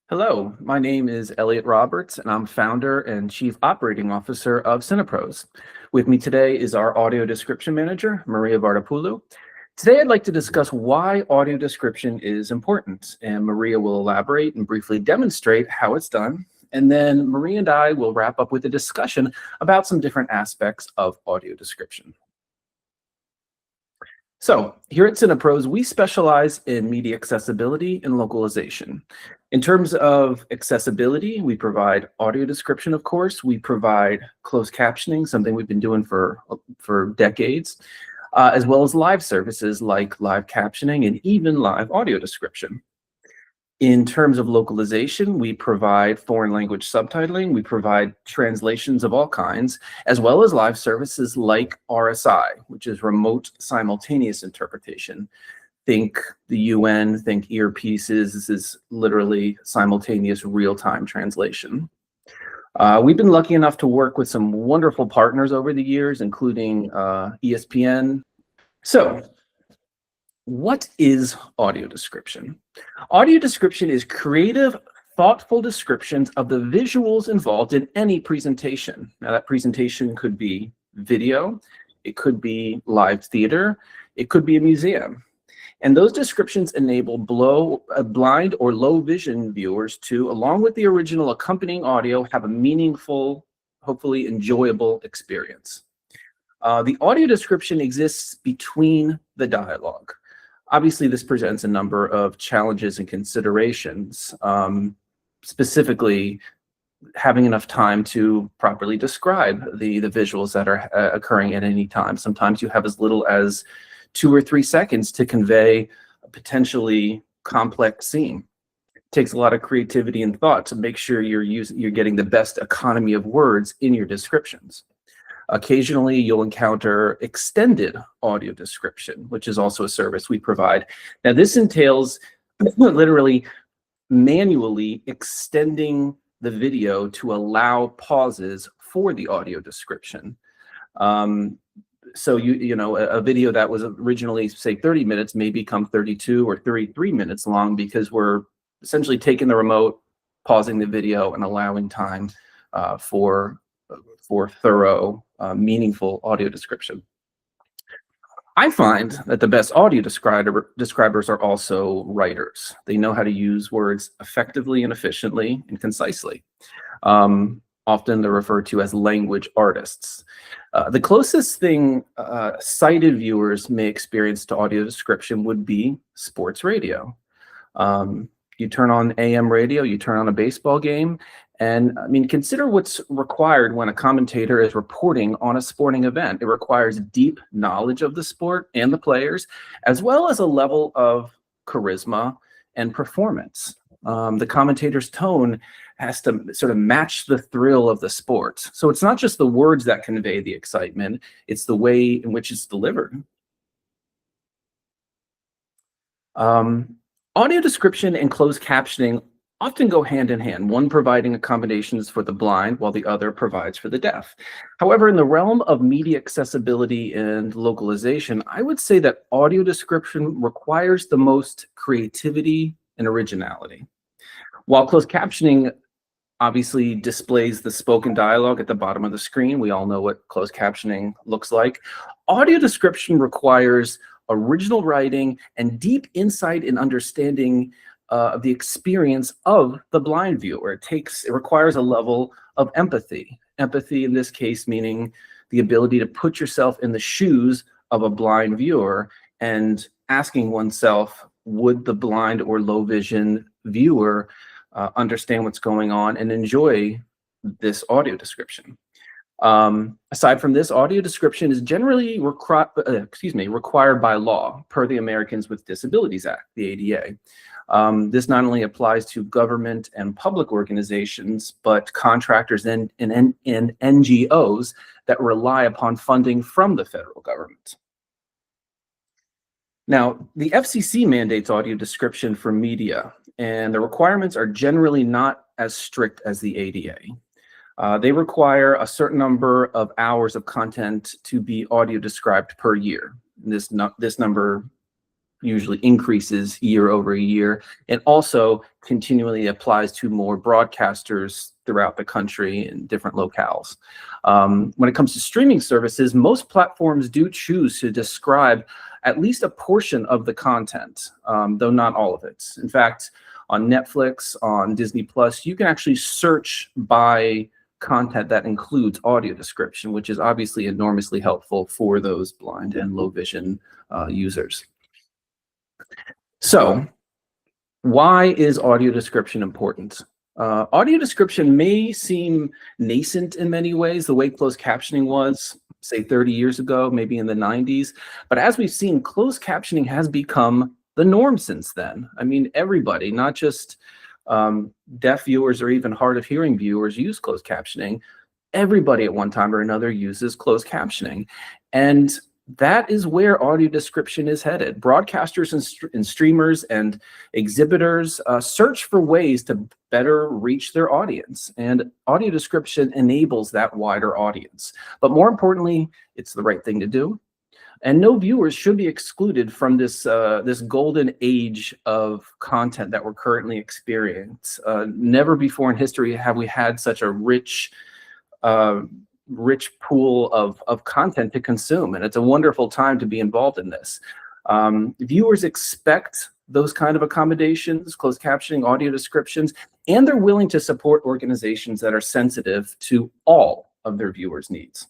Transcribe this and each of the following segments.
Hello, my name is Elliot Roberts, and I'm founder and chief operating officer of Cinepros. With me today is our audio description manager, Maria Vardopoulou. Today, I'd like to discuss why audio description is important, and Maria will elaborate and briefly demonstrate how it's done. And then Maria and I will wrap up with a discussion about some different aspects of audio description. So here at Cinepros, we specialize in media accessibility and localization. In terms of accessibility, we provide audio description, of course. We provide closed captioning, something we've been doing for decades, as well as live services like live captioning and even live audio description. In terms of localization, we provide foreign language subtitling, we provide translations of all kinds, as well as live services like RSI, which is remote simultaneous interpretation. Think the UN, think earpieces. This is literally simultaneous real-time translation. We've been lucky enough to work with some wonderful partners over the years, including ESPN. So, what is audio description? Audio description is creative, thoughtful descriptions of the visuals involved in any presentation. Now, that presentation could be video, it could be live theater, it could be a museum. And those descriptions enable blind or low vision viewers to, along with the original accompanying audio, have a meaningful, hopefully enjoyable experience. The audio description exists between the dialogue. Obviously, this presents a number of challenges and considerations, specifically having enough time to properly describe the visuals that are occurring at any time. Sometimes you have as little as 2 or 3 seconds to convey a potentially complex scene. It takes a lot of creativity and thought to make sure you're getting the best economy of words in your descriptions. Occasionally, you'll encounter extended audio description, which is also a service we provide. Now, this entails literally manually extending the video to allow pauses for the audio description. So a video that was originally, say, 30 minutes may become 32 or 33 minutes long because we're essentially taking the remote, pausing the video, and allowing time for thorough, meaningful audio description. I find that the best audio describers are also writers. They know how to use words effectively and efficiently and concisely. Often they're referred to as language artists. The closest thing sighted viewers may experience to audio description would be sports radio. You turn on AM radio, you turn on a baseball game, and I mean, consider what's required when a commentator is reporting on a sporting event. It requires deep knowledge of the sport and the players, as well as a level of charisma and performance. The commentator's tone has to sort of match the thrill of the sport. So it's not just the words that convey the excitement, it's the way in which it's delivered. Audio description and closed captioning often go hand in hand, one providing accommodations for the blind while the other provides for the deaf. However, in the realm of media accessibility and localization, I would say that audio description requires the most creativity and originality. While closed captioning obviously displays the spoken dialogue at the bottom of the screen, we all know what closed captioning looks like, audio description requires original writing and deep insight and understanding of the experience of the blind viewer. It requires a level of empathy. Empathy in this case meaning the ability to put yourself in the shoes of a blind viewer and asking oneself, would the blind or low vision viewer understand what's going on and enjoy this audio description? Aside from this, audio description is generally required by law per the Americans with Disabilities Act, the ADA. This not only applies to government and public organizations, but contractors and NGOs that rely upon funding from the federal government. Now, the FCC mandates audio description for media, and the requirements are generally not as strict as the ADA. They require a certain number of hours of content to be audio described per year. This number usually increases year over year, and also continually applies to more broadcasters throughout the country in different locales. When it comes to streaming services, most platforms do choose to describe at least a portion of the content, though not all of it. In fact, on Netflix, on Disney Plus, you can actually search by content that includes audio description, which is obviously enormously helpful for those blind and low vision users. So, why is audio description important? Audio description may seem nascent in many ways, the way closed captioning was, say, 30 years ago, maybe in the 90s. But as we've seen, closed captioning has become the norm since then. I mean, everybody, not just deaf viewers or even hard of hearing viewers, use closed captioning. Everybody at one time or another uses closed captioning. And that is where audio description is headed. Broadcasters and streamers and exhibitors search for ways to better reach their audience, and audio description enables that wider audience. But more importantly, it's the right thing to do, and no viewers should be excluded from this this golden age of content that we're currently experiencing. Never before in history have we had such a rich pool of content to consume, and it's a wonderful time to be involved in this. Viewers expect those kind of accommodations, closed captioning, audio descriptions, and they're willing to support organizations that are sensitive to all of their viewers' needs.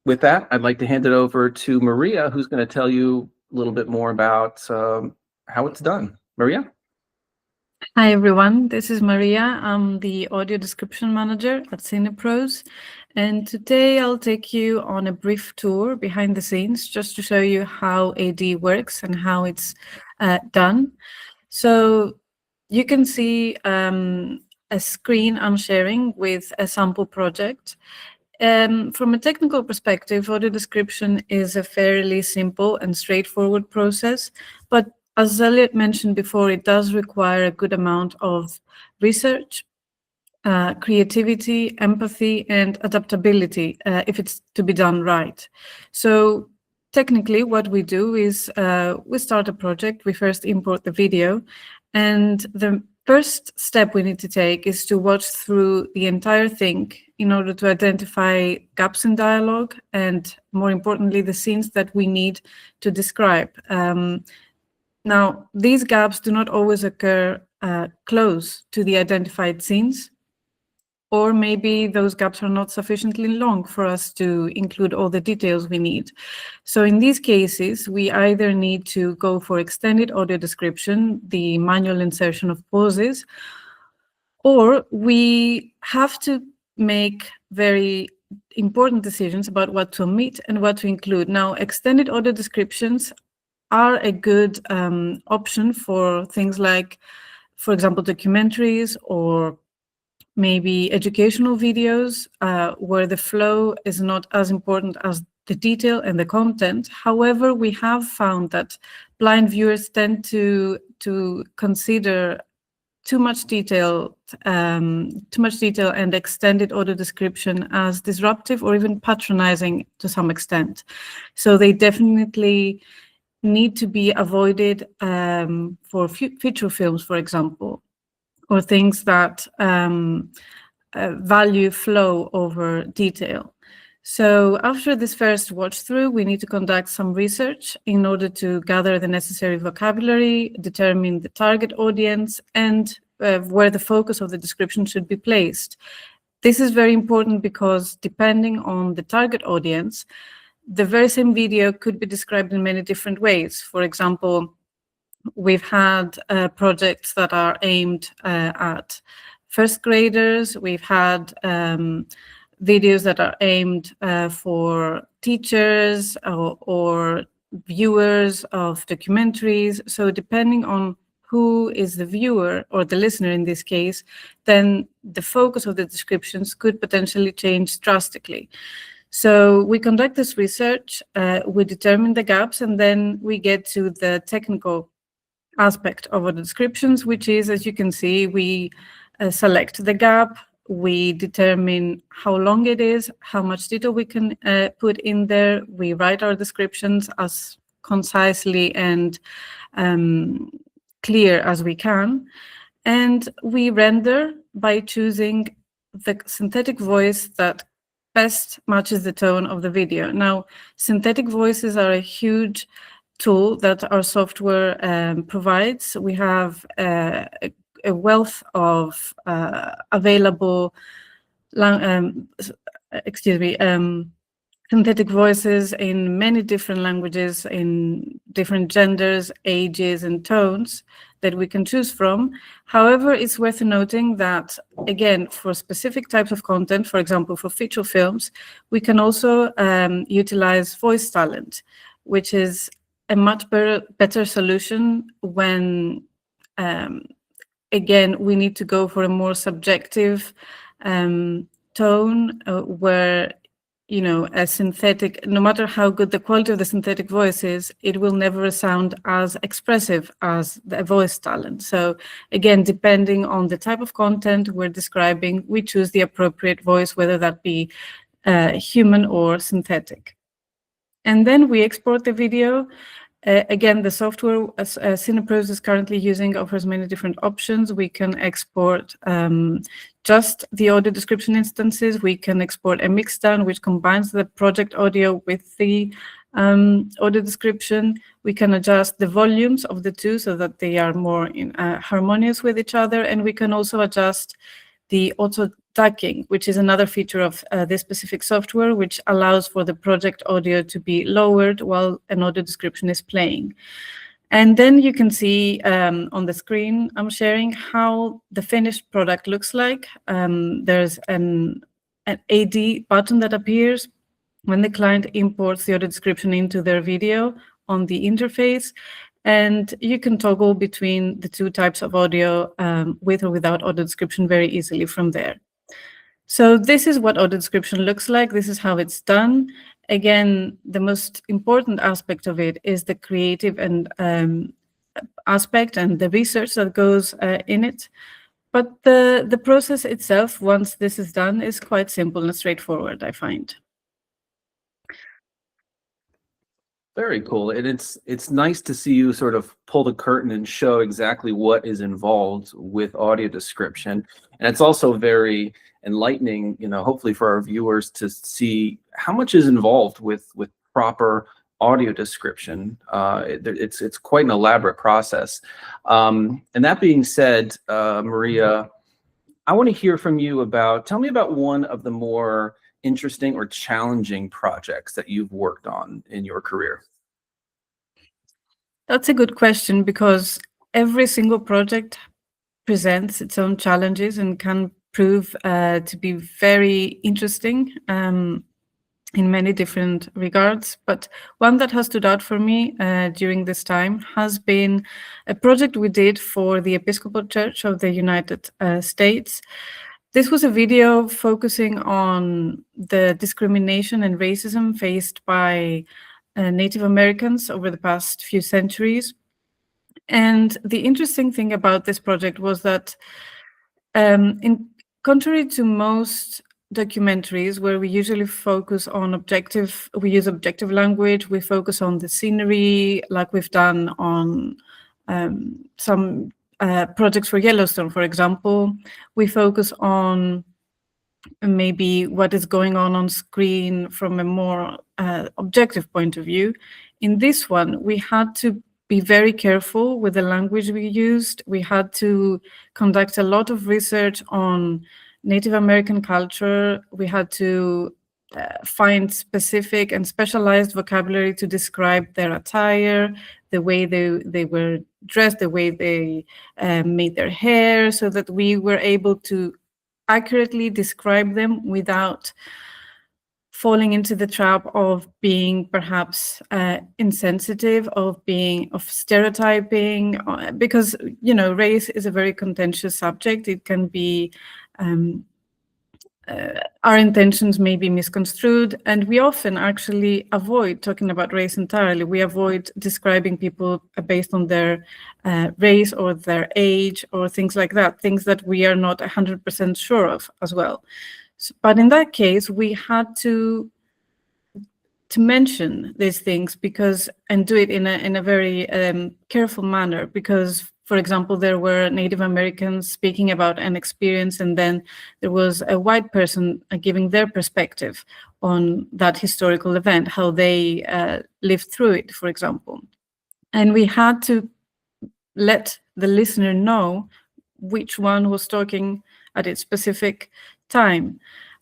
With that, I'd like to hand it over to Maria, who's going to tell you a little bit more about how it's done. Maria? Hi, everyone. This is Maria. I'm the audio description manager at Cinepros. And today I'll take you on a brief tour behind the scenes just to show you how AD works and how it's done. So you can see a screen I'm sharing with a sample project. From a technical perspective, audio description is a fairly simple and straightforward process, but as Elliot mentioned before, it does require a good amount of research, creativity, empathy, and adaptability if it's to be done right. So technically what we do is we start a project, we first import the video, and the first step we need to take is to watch through the entire thing in order to identify gaps in dialogue and, more importantly, the scenes that we need to describe. Now, these gaps do not always occur close to the identified scenes, or maybe those gaps are not sufficiently long for us to include all the details we need. So in these cases, we either need to go for extended audio description, the manual insertion of pauses, or we have to make very important decisions about what to omit and what to include. Now, extended audio descriptions are a good option for things like, for example, documentaries or maybe educational videos where the flow is not as important as the detail and the content. However, we have found that blind viewers tend to consider too much detail and extended audio description as disruptive or even patronizing to some extent. So they definitely need to be avoided for feature films, for example, or things that value flow over detail. So after this first watch through, we need to conduct some research in order to gather the necessary vocabulary, determine the target audience, and where the focus of the description should be placed. This is very important because depending on the target audience, the very same video could be described in many different ways. For example, we've had projects that are aimed at first graders. We've had videos that are aimed for teachers or viewers of documentaries. So depending on who is the viewer or the listener in this case, then the focus of the descriptions could potentially change drastically. So we conduct this research, we determine the gaps, and then we get to the technical aspect of our descriptions, which is, as you can see, we select the gap, we determine how long it is, how much detail we can put in there. We write our descriptions as concisely and clear as we can. And we render by choosing the synthetic voice that best matches the tone of the video. Now, synthetic voices are a huge tool that our software provides. We have a wealth of available synthetic voices in many different languages, in different genders, ages, and tones that we can choose from. However, it's worth noting that, again, for specific types of content, for example, for feature films, we can also utilize voice talent, which is a much better solution when, again, we need to go for a more subjective tone where, you know, a synthetic, no matter how good the quality of the synthetic voice is, it will never sound as expressive as the voice talent. So again, depending on the type of content we're describing, we choose the appropriate voice, whether that be human or synthetic. And then we export the video. Again, the software Cinepros is currently using offers many different options. We can export just the audio description instances. We can export a mixdown, which combines the project audio with the audio description. We can adjust the volumes of the two so that they are more harmonious with each other. And we can also adjust the auto tracking, which is another feature of this specific software, which allows for the project audio to be lowered while an audio description is playing. And then you can see on the screen I'm sharing how the finished product looks like. There's an AD button that appears when the client imports the audio description into their video on the interface. And you can toggle between the two types of audio with or without audio description very easily from there. So this is what audio description looks like. This is how it's done. Again, the most important aspect of it is the creative and aspect and the research that goes in it. But the process itself, once this is done, is quite simple and straightforward, I find. Very cool. And it's nice to see you sort of pull the curtain and show exactly what is involved with audio description. And it's also very enlightening, you know, hopefully for our viewers to see how much is involved with proper audio description. It's quite an elaborate process. And that being said, Maria, I want to hear from you tell me about one of the more interesting or challenging projects that you've worked on in your career. That's a good question, because every single project presents its own challenges and can prove to be very interesting in many different regards. But one that has stood out for me during this time has been a project we did for the Episcopal Church of the United States. This was a video focusing on the discrimination and racism faced by Native Americans over the past few centuries. And the interesting thing about this project was that, contrary to most documentaries where we usually focus on we use objective language, we focus on the scenery, like we've done on some projects for Yellowstone, for example. We focus on maybe what is going on screen from a more objective point of view. In this one, we had to be very careful with the language we used. We had to conduct a lot of research on Native American culture. We had to find specific and specialized vocabulary to describe their attire, the way they were dressed, the way they made their hair, so that we were able to accurately describe them without falling into the trap of being perhaps insensitive, of stereotyping, because, you know, race is a very contentious subject. It can be our intentions may be misconstrued, and we often actually avoid talking about race entirely. We avoid describing people based on their race or their age or things like that, things that we are not 100% sure of as well. But in that case, we had to mention these things and do it in a very careful manner, because, for example, there were Native Americans speaking about an experience, and then there was a white person giving their perspective on that historical event, how they lived through it, for example. And we had to let the listener know which one was talking at its specific time.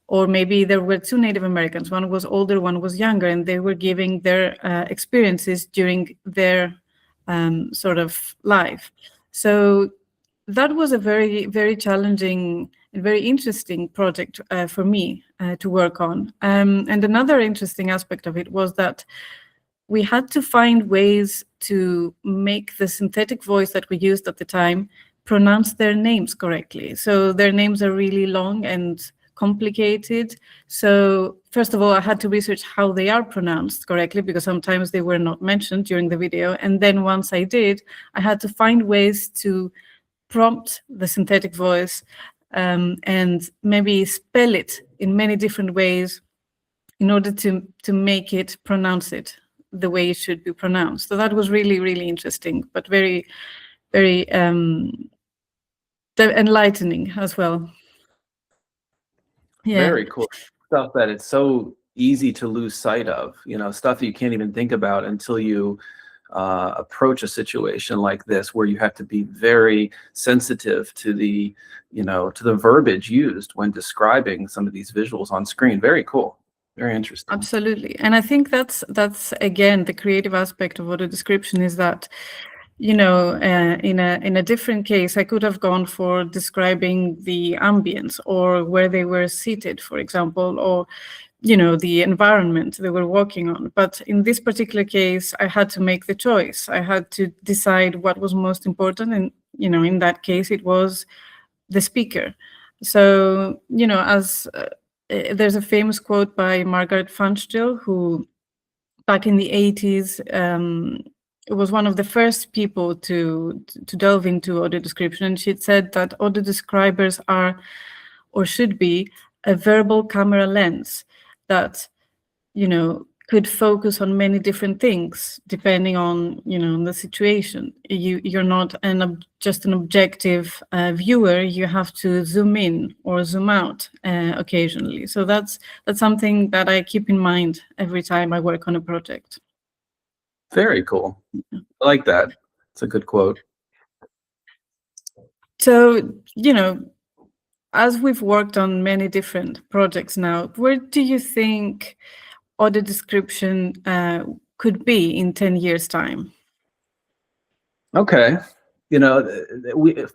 Or maybe there were two Native Americans, one was older, one was younger, and they were giving their experiences during their sort of life. So that was a very, very challenging and very interesting project for me to work on. And another interesting aspect of it was that we had to find ways to make the synthetic voice that we used at the time pronounce their names correctly. So their names are really long and complicated. So first of all, I had to research how they are pronounced correctly, because sometimes they were not mentioned during the video. And then once I did, I had to find ways to prompt the synthetic voice and maybe spell it in many different ways in order to make it pronounce it the way it should be pronounced. So that was really, really interesting, but very, very enlightening as well. Yeah. Very cool stuff that it's so easy to lose sight of, stuff that you can't even think about until you approach a situation like this, where you have to be very sensitive to the verbiage used when describing some of these visuals on screen. Very cool. Very interesting. Absolutely. And I think that's again the creative aspect of audio description, is that in a different case, I could have gone for describing the ambience or where they were seated, for example, or the environment they were walking on. But in this particular case, I had to make the choice. I had to decide what was most important, and in that case, it was the speaker. So as there's a famous quote by Margaret Funchal, who back in the 80s was one of the first people to delve into audio description. And she said that audio describers are, or should be, a verbal camera lens that could focus on many different things depending on the situation. You're not just an objective viewer. You have to zoom in or zoom out occasionally. So that's something that I keep in mind every time I work on a project. Very cool. I like that. It's a good quote. So as we've worked on many different projects now, where do you think audio description could be in 10 years' time? Okay.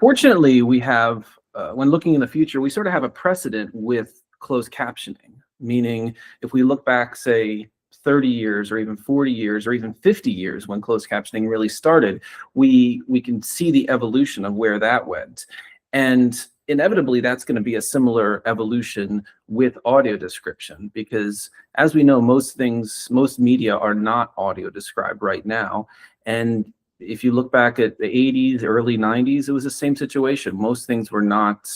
Fortunately, we have, when looking in the future, we sort of have a precedent with closed captioning, meaning if we look back, say, 30 years or even 40 years or even 50 years when closed captioning really started, we can see the evolution of where that went. And inevitably, that's going to be a similar evolution with audio description, because as we know, most media are not audio described right now. And if you look back at the 80s, early 90s, it was the same situation. Most things were not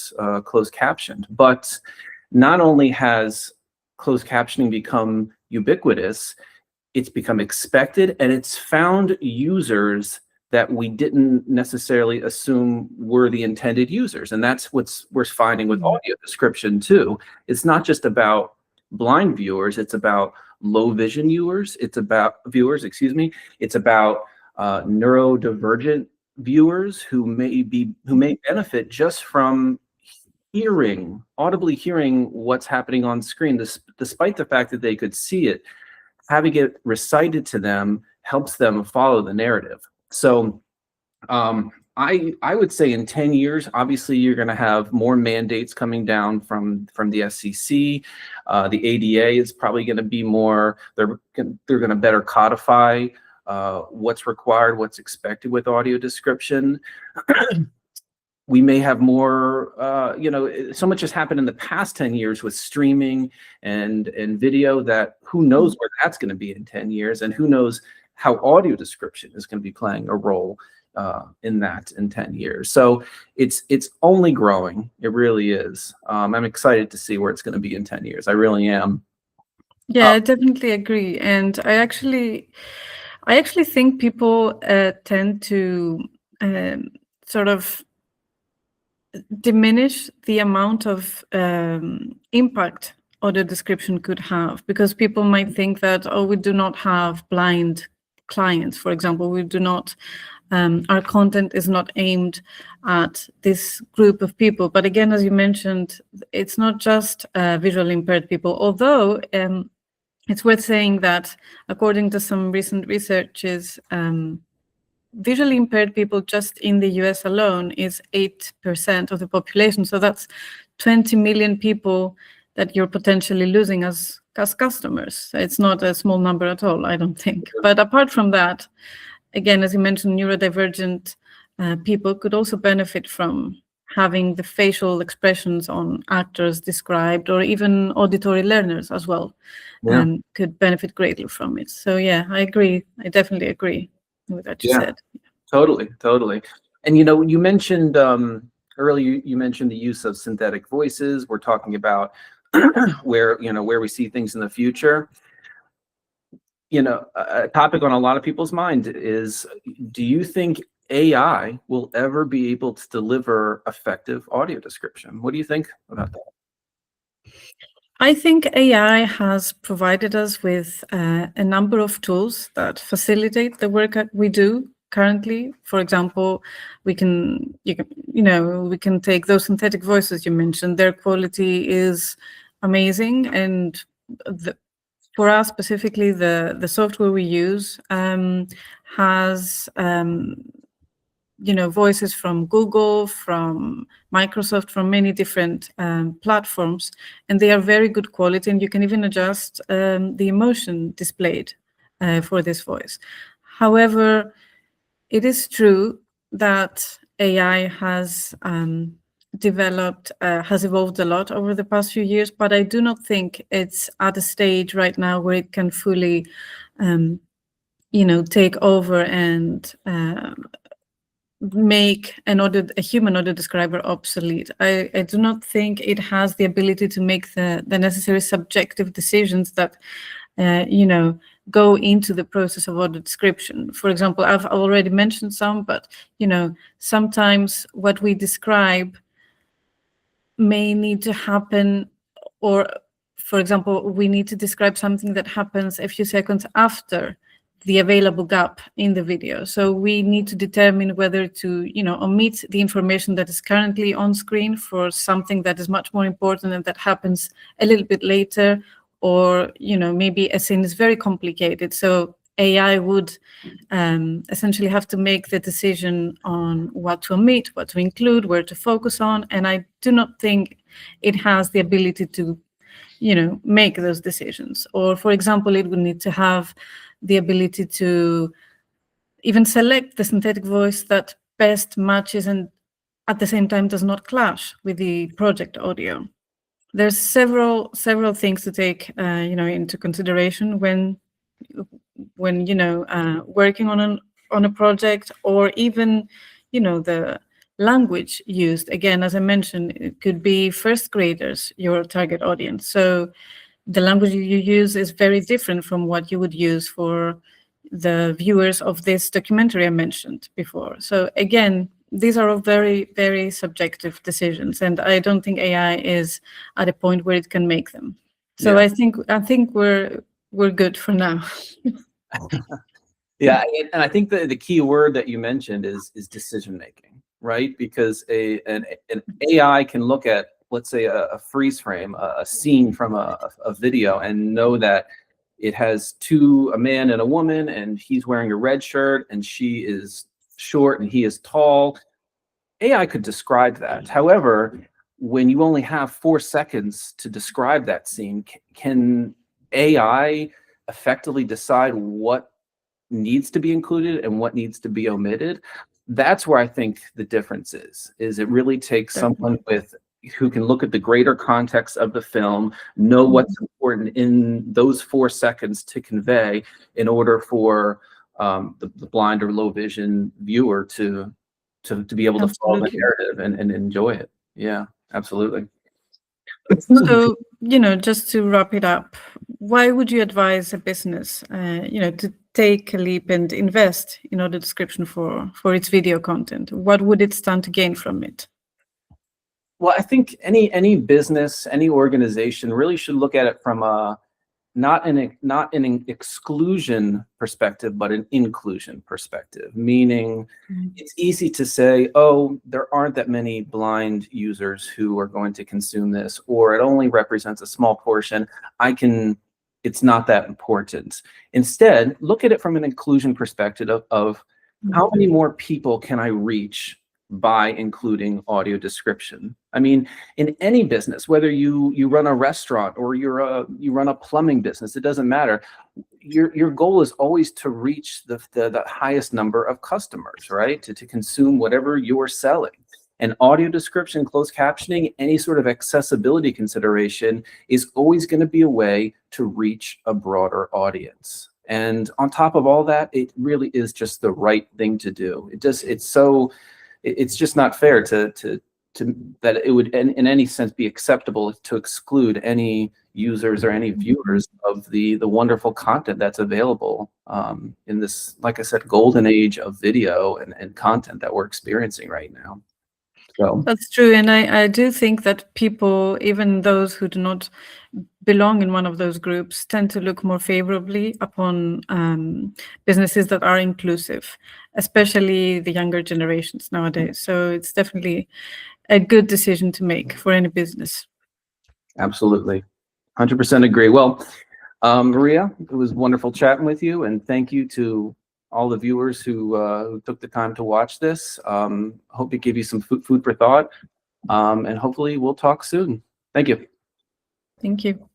closed captioned. But not only has closed captioning become ubiquitous, it's become expected, and it's found users that we didn't necessarily assume were the intended users. And that's what we're finding with audio description too. It's not just about blind viewers, it's about low vision viewers, it's about it's about neurodivergent viewers who may benefit just from audibly hearing what's happening on screen, despite the fact that they could see it. Having it recited to them helps them follow the narrative. So I would say in 10 years, obviously you're going to have more mandates coming down from the FCC. The ADA is probably going to be more, they're going to better codify what's required, what's expected with audio description. we may have more, so much has happened in the past 10 years with streaming and video that who knows where that's going to be in 10 years, and who knows how audio description is going to be playing a role in that in 10 years. So it's only growing. It really is. I'm excited to see where it's going to be in 10 years. I really am. Yeah, I definitely agree. And I actually think people tend to sort of diminish the amount of impact audio description could have, because people might think that, oh, we do not have blind clients, for example. We do not, our content is not aimed at this group of people. But again, as you mentioned, it's not just visually impaired people, although it's worth saying that according to some recent researches, visually impaired people just in the US alone is 8% of the population. So that's 20 million people that you're potentially losing as customers. It's not a small number at all, I don't think. But apart from that, again, as you mentioned, neurodivergent people could also benefit from having the facial expressions on actors described, or even auditory learners as well, could benefit greatly from it. So yeah, I agree. I definitely agree with what you said. Totally. And you mentioned earlier, you mentioned the use of synthetic voices. We're talking about where we see things in the future. A topic on a lot of people's mind is, do you think AI will ever be able to deliver effective audio description? What do you think about that? I think AI has provided us with a number of tools that facilitate the work that we do currently. For example, we can take those synthetic voices you mentioned. Their quality is amazing, and for us specifically, the software we use has voices from Google, from Microsoft, from many different platforms, and they are very good quality, and you can even adjust the emotion displayed for this voice. However, it is true that AI has evolved a lot over the past few years, but I do not think it's at a stage right now where it can fully take over and make a human audio describer obsolete. I do not think it has the ability to make the necessary subjective decisions that go into the process of audio description. For example, I've already mentioned some, but sometimes what we describe may need to happen, or for example, we need to describe something that happens a few seconds after the available gap in the video. So we need to determine whether to, omit the information that is currently on screen for something that is much more important and that happens a little bit later, or, maybe a scene is very complicated. So AI would essentially have to make the decision on what to omit, what to include, where to focus on. And I do not think it has the ability to, make those decisions. Or, for example, it would need to have the ability to even select the synthetic voice that best matches and at the same time does not clash with the project audio. There's several things to take into consideration when working on a project, or even the language used. Again, as I mentioned, it could be first graders, your target audience. So the language you use is very different from what you would use for the viewers of this documentary I mentioned before. So again, these are all very, very subjective decisions, and I don't think AI is at a point where it can make them. So yeah. I think we're good for now. Yeah, and I think the key word that you mentioned is decision making, right? Because an AI can look at, let's say, a freeze frame, a scene from a video, and know that it has a man and a woman, and he's wearing a red shirt, and she is short and he is tall. AI could describe that. However, when you only have 4 seconds to describe that scene, can AI effectively decide what needs to be included and what needs to be omitted? that's where I think the difference is it really takes someone who can look at the greater context of the film, know what's important in those 4 seconds to convey in order for the blind or low vision viewer to be able to follow the narrative and enjoy it. Yeah, absolutely. So, just to wrap it up, why would you advise a business, to take a leap and invest in audio description for its video content? What would it stand to gain from it? Well, I think any business, any organization really should look at it from a not an exclusion perspective, but an inclusion perspective, meaning it's easy to say, oh, there aren't that many blind users who are going to consume this, or it only represents a small portion. It's not that important. Instead, look at it from an inclusion perspective of how many more people can I reach by including audio description. I mean, in any business, whether you run a restaurant or you run a plumbing business, it doesn't matter. Your goal is always to reach the highest number of customers, right? To consume whatever you're selling. And audio description, closed captioning, any sort of accessibility consideration is always going to be a way to reach a broader audience. And on top of all that, it really is just the right thing to do. It's just not fair to that it would in any sense be acceptable to exclude any users or any viewers of the wonderful content that's available in this, like I said, golden age of video and content that we're experiencing right now. So that's true, and I do think that people, even those who do not belong in one of those groups, tend to look more favorably upon businesses that are inclusive, especially the younger generations nowadays. So it's definitely a good decision to make for any business. Absolutely, 100% agree. Well, Maria, it was wonderful chatting with you, and thank you to all the viewers who took the time to watch this. Hope it gave you some food for thought, and hopefully we'll talk soon. Thank you. Thank you.